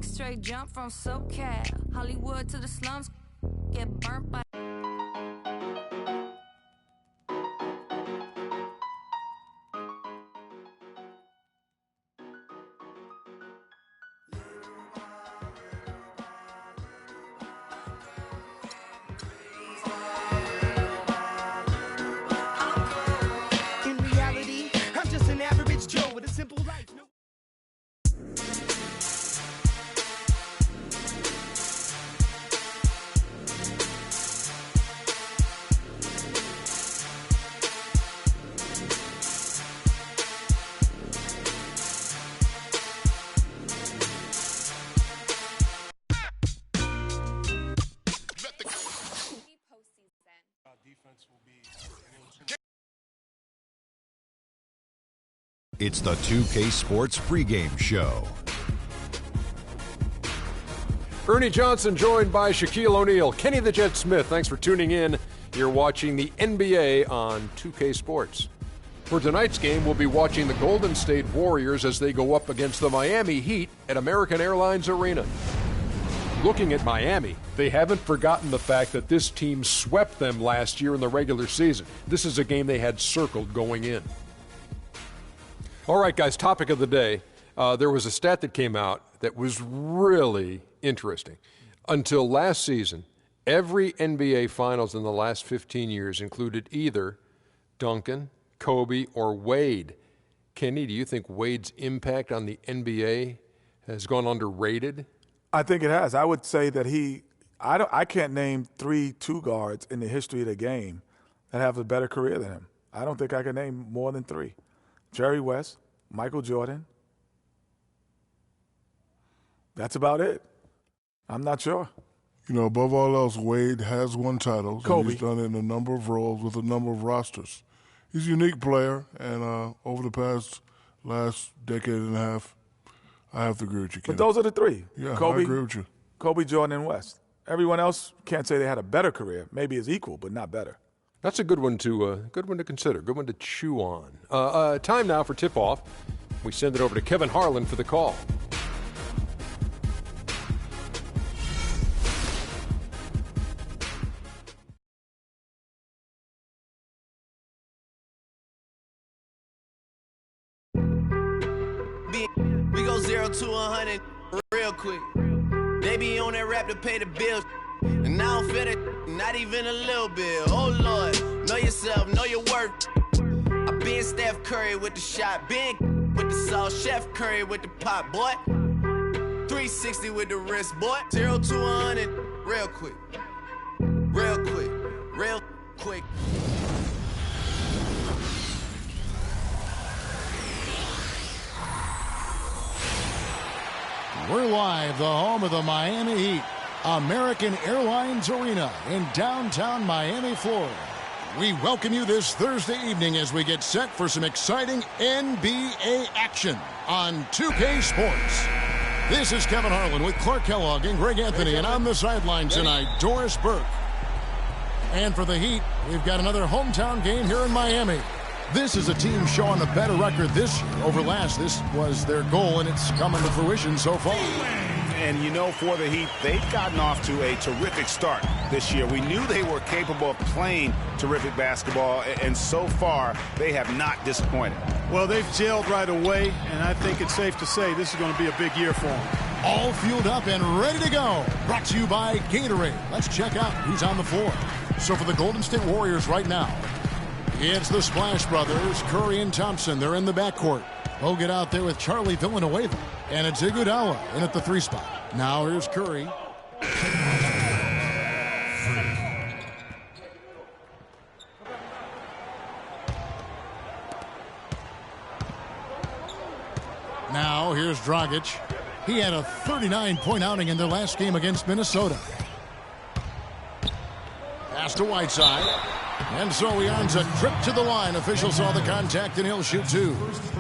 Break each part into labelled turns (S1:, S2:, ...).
S1: straight jump from SoCal, Hollywood to the slums, get burnt by.
S2: In reality, I'm just an average Joe with a simple life.
S3: It's the 2K Sports pregame show.
S4: Ernie Johnson joined by Shaquille O'Neal. Kenny the Jet Smith, thanks for tuning in. You're watching the NBA on 2K Sports. For tonight's game, we'll be watching the Golden State Warriors as they go up against the Miami Heat at American Airlines Arena. Looking at Miami, they haven't forgotten the fact that this team swept them last year in the regular season. This is a game they had circled going in. All right, guys, topic of the day. There was a stat that came out that was really interesting. Until last season, every NBA Finals in the last 15 years included either Duncan, Kobe, or Wade. Kenny, do you think Wade's impact on the NBA has gone underrated?
S5: I think it has. I would say that I can't name 3 two guards in the history of the game that have a better career than him. I don't think I can name more than 3. Jerry West, Michael Jordan. That's about it. I'm not sure.
S6: You know, above all else, Wade has won titles.
S5: Kobe.
S6: He's done it in a number of roles with a number of rosters. He's a unique player, and over the last decade and a half, I have to agree with you, Kenny.
S5: But those are the 3.
S6: Yeah,
S5: Kobe,
S6: I agree with you.
S5: Kobe, Jordan, and West. Everyone else can't say they had a better career. Maybe it's equal, but not better.
S4: That's a good one to consider, good one to chew on. Time now for tip-off. We send it over to Kevin Harlan for the call.
S7: We go 0 to 100 real quick. They be on that rap to pay the bills. And I don't feel it, not even a little bit. Oh, Lord, know yourself, know your worth. I been Steph Curry with the shot, been with the sauce, Chef Curry with the pop, boy. 360 with the wrist, boy. 0 to 100 real quick. Real quick, real quick.
S8: We're live, the home of the Miami Heat, American Airlines Arena in downtown Miami, Florida. We welcome you this Thursday evening as we get set for some exciting NBA action on 2K Sports. This is Kevin Harlan with Clark Kellogg and Greg Anthony, and on the sideline tonight, Doris Burke. And for the Heat, we've got another hometown game here in Miami. This is a team showing a better record this year over last. This was their goal, and it's coming to fruition so far.
S9: And, you know, for the Heat, they've gotten off to a terrific start this year. We knew they were capable of playing terrific basketball, and so far, they have not disappointed.
S10: Well, they've gelled right away, and I think it's safe to say this is going to be a big year for them.
S8: All fueled up and ready to go. Brought to you by Gatorade. Let's check out who's on the floor. So for the Golden State Warriors right now, it's the Splash Brothers, Curry and Thompson. They're in the backcourt. They'll get out there with Charlie Villanueva. And it's Iguodala in at the 3 spot. Now here's Curry. Now here's Dragic. He had a 39-point outing in their last game against Minnesota. Pass to Whiteside. And so he earns a trip to the line. Officials saw the contact, and he'll shoot 2.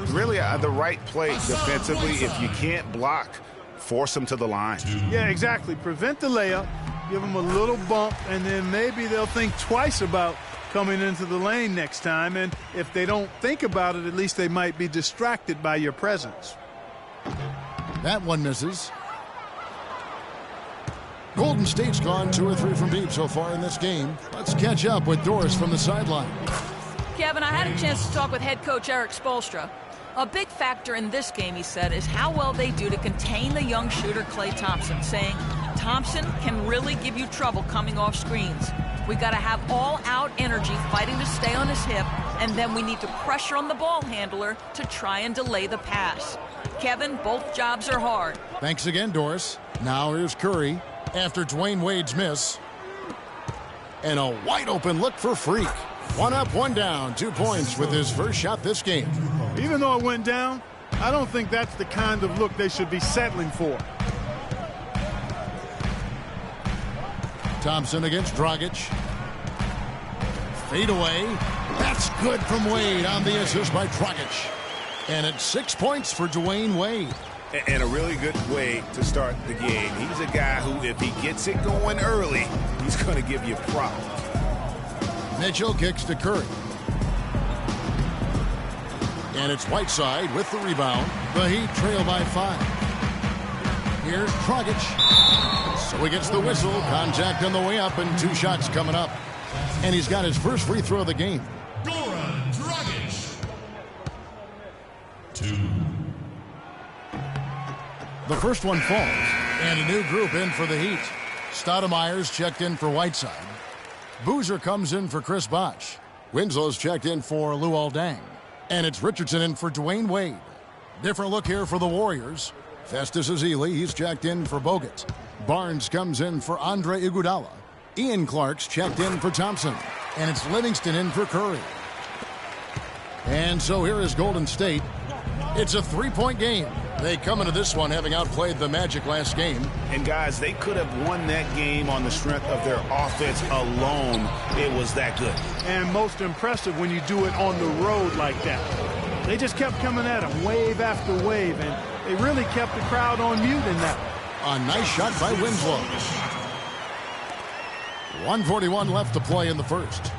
S9: Really the right play defensively. If you can't block, force them to the line.
S10: Yeah, exactly. Prevent the layup, give them a little bump, and then maybe they'll think twice about coming into the lane next time. And if they don't think about it, at least they might be distracted by your presence.
S8: That one misses. Golden State's gone 2 or 3 from deep so far in this game. Let's catch up with Doris from the sideline.
S11: Kevin, I had a chance to talk with head coach Eric Spoelstra. A big factor in this game, he said, is how well they do to contain the young shooter Klay Thompson, saying Thompson can really give you trouble coming off screens. We got to have all-out energy fighting to stay on his hip, and then we need to pressure on the ball handler to try and delay the pass. Kevin, both jobs are hard.
S8: Thanks again, Doris. Now here's Curry after Dwayne Wade's miss. And a wide-open look for Freak. 1 up, 1 down, 2 points with his first shot this game.
S10: Even though it went down, I don't think that's the kind of look they should be settling for.
S8: Thompson against Dragic. Fade away. That's good from Wade on the assist by Dragic. And it's 6 points for Dwayne Wade.
S9: And a really good way to start the game. He's a guy who, if he gets it going early, he's going to give you problems.
S8: Mitchell kicks to Curry. And it's Whiteside with the rebound. The Heat trail by 5. Here's Dragic. So he gets the whistle. Contact on the way up and 2 shots coming up. And he's got his first free throw of the game.
S12: Goran Dragic. 2.
S8: The first one falls. And a new group in for the Heat. Stoudemire's checked in for Whiteside. Boozer comes in for Chris Bosh. Winslow's checked in for Luol Deng. And it's Richardson in for Dwayne Wade. Different look here for the Warriors. Festus Ezeli, he's checked in for Bogut. Barnes comes in for Andre Iguodala. Ian Clark's checked in for Thompson. And it's Livingston in for Curry. And so here is Golden State. It's a 3-point game. They come into this one having outplayed the Magic last game.
S9: And guys, they could have won that game on the strength of their offense alone. It was that good.
S10: And most impressive when you do it on the road like that. They just kept coming at them wave after wave, and they really kept the crowd on mute in that one.
S8: A nice shot by Winslow. 1:41 left to play in the first.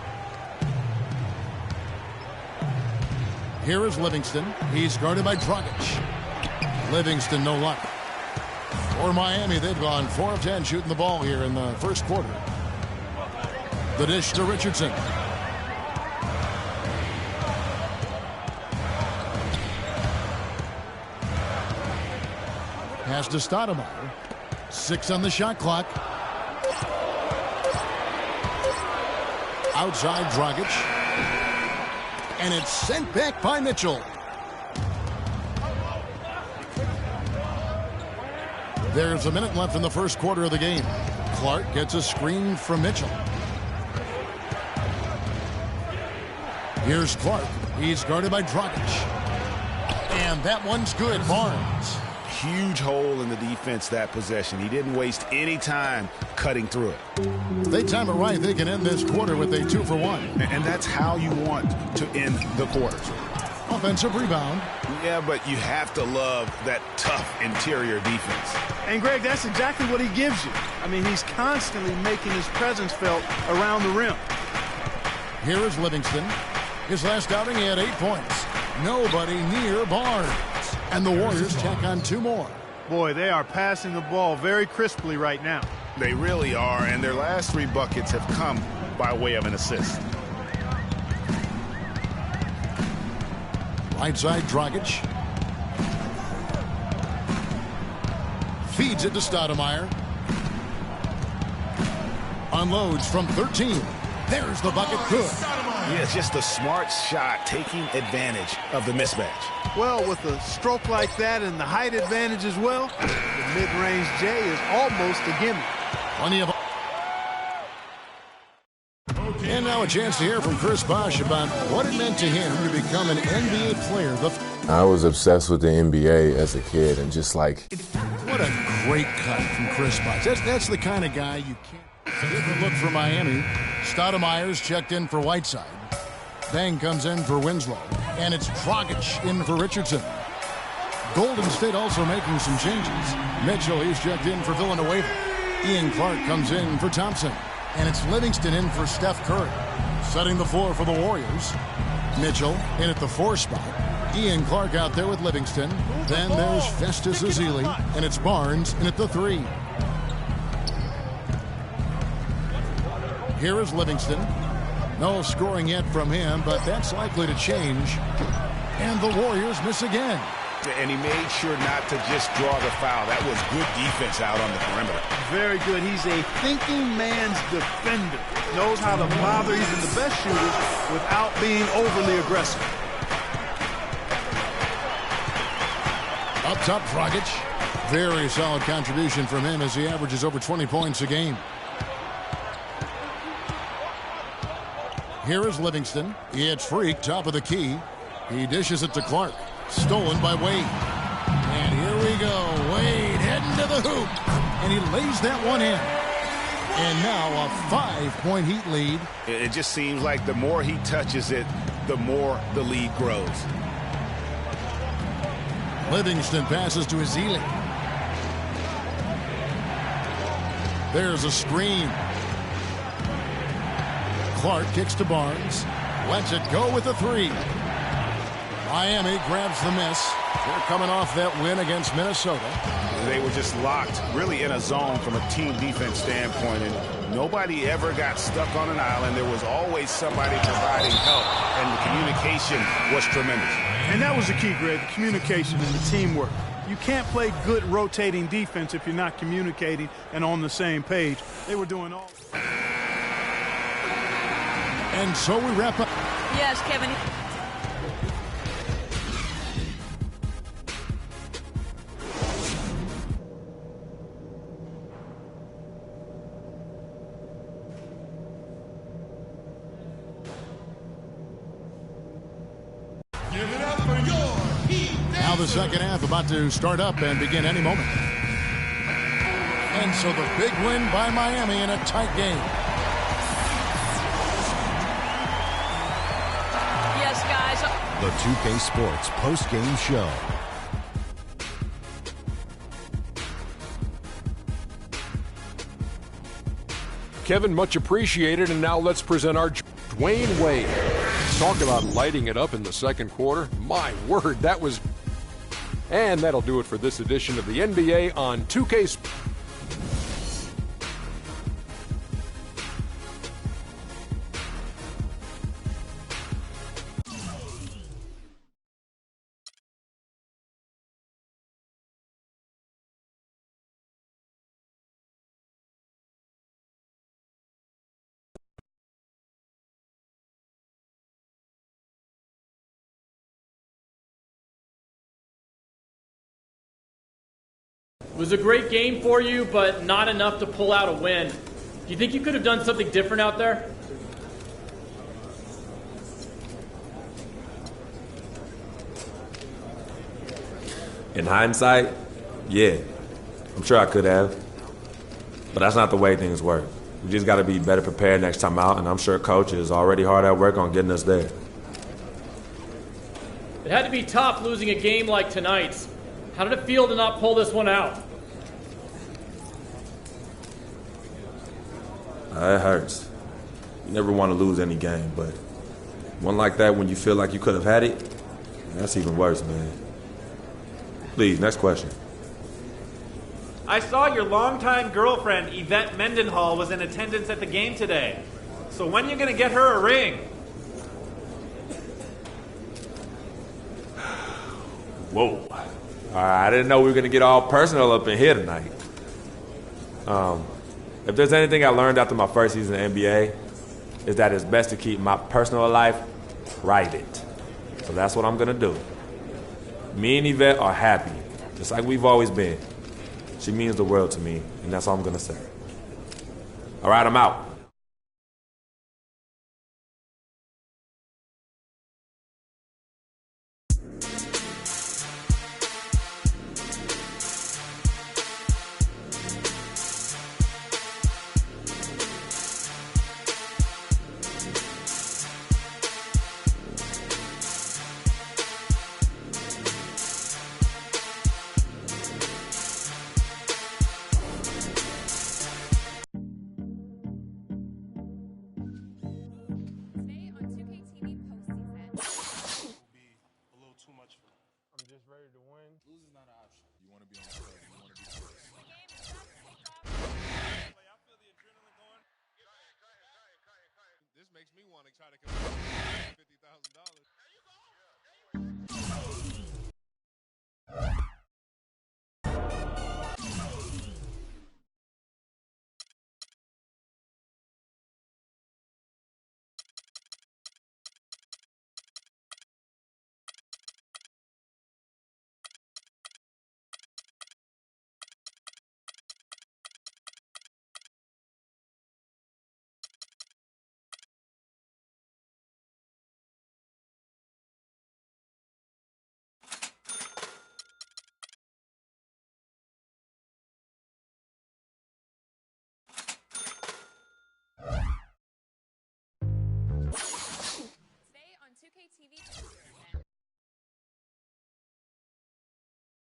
S8: Here is Livingston. He's guarded by Dragic. Livingston, no luck. For Miami, they've gone 4 of 10 shooting the ball here in the first quarter. The dish to Richardson. Pass to Stoudemire. 6 on the shot clock. Outside Dragic. And it's sent back by Mitchell. There's a minute left in the first quarter of the game. Clark gets a screen from Mitchell. Here's Clark. He's guarded by Dragic. And that one's good. Barnes.
S9: Huge hole in the defense that possession. He didn't waste any time cutting through it.
S8: If they time it right, they can end this quarter with a 2-for-1.
S9: And that's how you want to end the quarters.
S8: Offensive rebound.
S9: Yeah, but you have to love that tough interior defense.
S10: And, Greg, that's exactly what he gives you. I mean, he's constantly making his presence felt around the rim.
S8: Here is Livingston. His last outing, he had 8 points. Nobody near Barnes. And the Warriors tack on 2 more.
S10: Boy, they are passing the ball very crisply right now.
S9: They really are, and their last 3 buckets have come by way of an assist.
S8: Right side, Dragic. Feeds it to Stoudemire. Unloads from 13. There's the bucket. Good.
S9: Yeah, it's just a smart shot, taking advantage of the mismatch.
S10: Well, with a stroke like that and the height advantage as well, the mid-range J is almost a gimme.
S8: Plenty of. And now a chance to hear from Chris Bosh about what it meant to him to become an NBA player.
S13: I was obsessed with the NBA as a kid, and just like...
S8: What a great cut from Chris Bosh. That's the kind of guy you can't... Different look for Miami. Stoudemire's checked in for Whiteside. Deng comes in for Winslow. And it's Dragic in for Richardson. Golden State also making some changes. Mitchell, he's checked in for Villanueva. Ian Clark comes in for Thompson. And it's Livingston in for Steph Curry. Setting the floor for the Warriors. Mitchell in at the 4 spot. Ian Clark out there with Livingston. Then there's Festus Ezeli. And it's Barnes in at the 3. Here is Livingston. No scoring yet from him, but that's likely to change. And the Warriors miss again.
S9: And he made sure not to just draw the foul. That was good defense out on the perimeter.
S10: Very good. He's a thinking man's defender. Knows how to bother even the best shooters without being overly aggressive.
S8: Up top, Dragic. Very solid contribution from him as he averages over 20 points a game. Here is Livingston. It's Freak, top of the key. He dishes it to Clark. Stolen by Wade. And here we go. Wade heading to the hoop. And he lays that one in. And now a 5-point Heat lead.
S9: It just seems like the more he touches it, the more the lead grows.
S8: Livingston passes to Ezeli. There's a screen. Clark kicks to Barnes. Lets it go with a three. Miami grabs the miss. They're coming off that win against Minnesota.
S9: They were just locked really in a zone from a team defense standpoint, and nobody ever got stuck on an island. There was always somebody providing help, and the communication was tremendous.
S10: And that was the key, Greg, the communication and the teamwork. You can't play good rotating defense if you're not communicating and on the same page. They were doing all.
S8: And so we wrap up.
S11: Yes, Kevin.
S8: Now the second half about to start up and begin any moment. And so the big win by Miami in a tight game.
S11: Yes, guys.
S3: The 2K Sports post-game show.
S4: Kevin, much appreciated. And now let's present our Dwayne Wade. Talk about lighting it up in the second quarter. My word, that was... And that'll do it for this edition of the NBA on 2K Sports.
S14: It was a great game for you, but not enough to pull out a win. Do you think you could have done something different out there?
S15: In hindsight, yeah. I'm sure I could have. But that's not the way things work. We just got to be better prepared next time out, and I'm sure Coach is already hard at work on getting us there.
S14: It had to be tough losing a game like tonight's. How did it feel to not pull this one out?
S15: It hurts. You never want to lose any game, but one like that when you feel like you could have had it, that's even worse, man. Please, next question.
S16: I saw your longtime girlfriend, Yvette Mendenhall, was in attendance at the game today. So when are you going to get her a ring?
S15: Whoa. I didn't know we were going to get all personal up in here tonight. If there's anything I learned after my first season in the NBA, is that it's best to keep my personal life private. So that's what I'm going to do. Me and Yvette are happy, just like we've always been. She means the world to me, and that's all I'm going to say. All right, I'm out.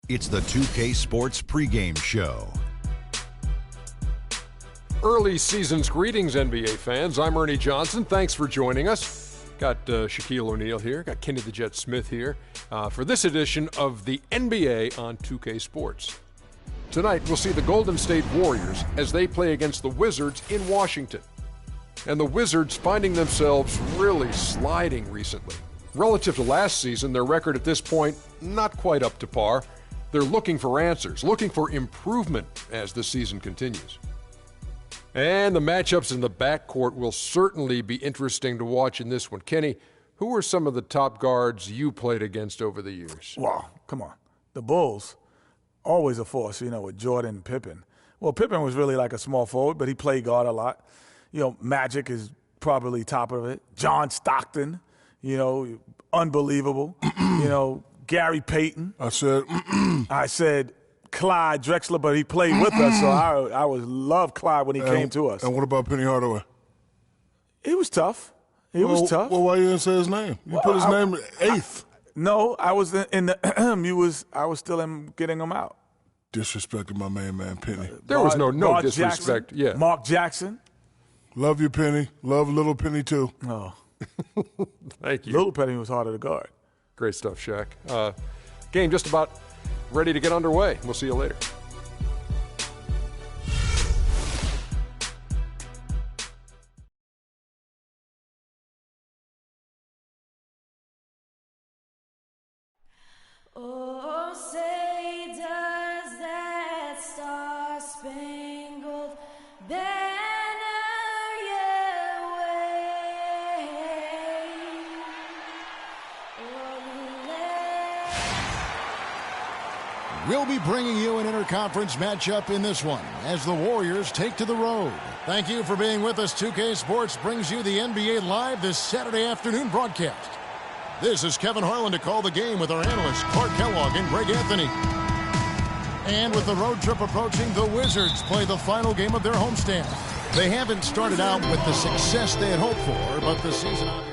S3: It's the 2K Sports pregame show.
S4: Early season's greetings, NBA fans. I'm Ernie Johnson. Thanks for joining us. Got Shaquille O'Neal here. Got Kenny the Jet Smith here for this edition of the NBA on 2K Sports. Tonight, we'll see the Golden State Warriors as they play against the Wizards in Washington. And the Wizards finding themselves really sliding recently. Relative to last season, their record at this point, not quite up to par. They're looking for answers, looking for improvement as the season continues. And the matchups in the backcourt will certainly be interesting to watch in this one. Kenny, who are some of the top guards you played against over the years?
S5: Wow, come on. The Bulls, always a force, with Jordan and Pippen. Well, Pippen was really like a small forward, but he played guard a lot. Magic is probably top of it. John Stockton, unbelievable. Gary Payton. I said Clyde Drexler, but he played with us, so I loved Clyde when he came to us.
S6: And what about Penny Hardaway?
S5: He was tough. He was tough.
S6: Well, why you didn't say his name? You put his name eighth.
S5: No, I was in the I was still getting him out.
S6: Disrespecting my main man, Penny.
S4: There was no disrespect.
S5: Jackson,
S4: yeah.
S5: Mark Jackson.
S6: Love you, Penny. Love little Penny, too.
S5: Oh.
S4: Thank you.
S5: Little Penny was harder to guard.
S4: Great stuff, Shaq. Game just about ready to get underway. We'll see you later.
S1: Oh, say does that star-spangled banner yet wave?
S8: We'll be bringing you an interconference matchup in this one as the Warriors take to the road. Thank you for being with us. 2K Sports brings you the NBA Live this Saturday afternoon broadcast. This is Kevin Harlan to call the game with our analysts Clark Kellogg and Greg Anthony. And with the road trip approaching, the Wizards play the final game of their homestand. They haven't started out with the success they had hoped for, but the season obviously...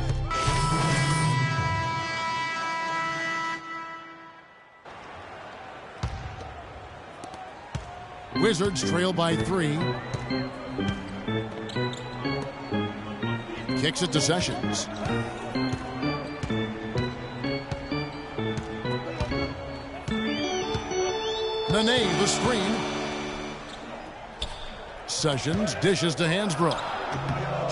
S8: Wizards trail by 3. Kicks it to Sessions. Nene, the screen. Sessions dishes to Hansbrough.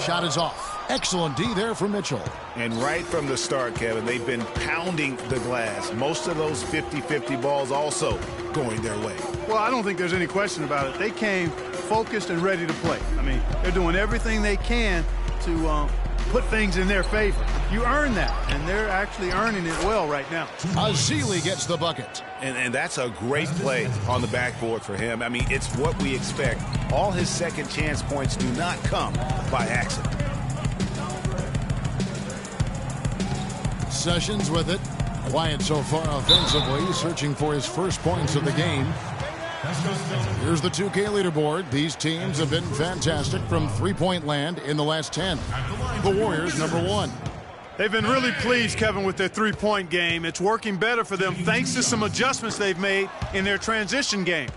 S8: Shot is off. Excellent D there for Mitchell.
S9: And right from the start, Kevin, they've been pounding the glass. Most of those 50-50 balls also going their way.
S10: Well, I don't think there's any question about it. They came focused and ready to play. I mean, they're doing everything they can to put things in their favor. You earn that, and they're actually earning it well right now.
S8: Azili gets the bucket.
S9: And that's a great play on the backboard for him. I mean, it's what we expect. All his second chance points do not come by accident.
S8: Sessions with it. Quiet so far offensively, searching for his first points of the game. Here's the 2K leaderboard. These teams have been fantastic from three-point land in the last 10. The Warriors, number 1.
S10: They've been really pleased, Kevin, with their three-point game. It's working better for them thanks to some adjustments they've made in their transition game.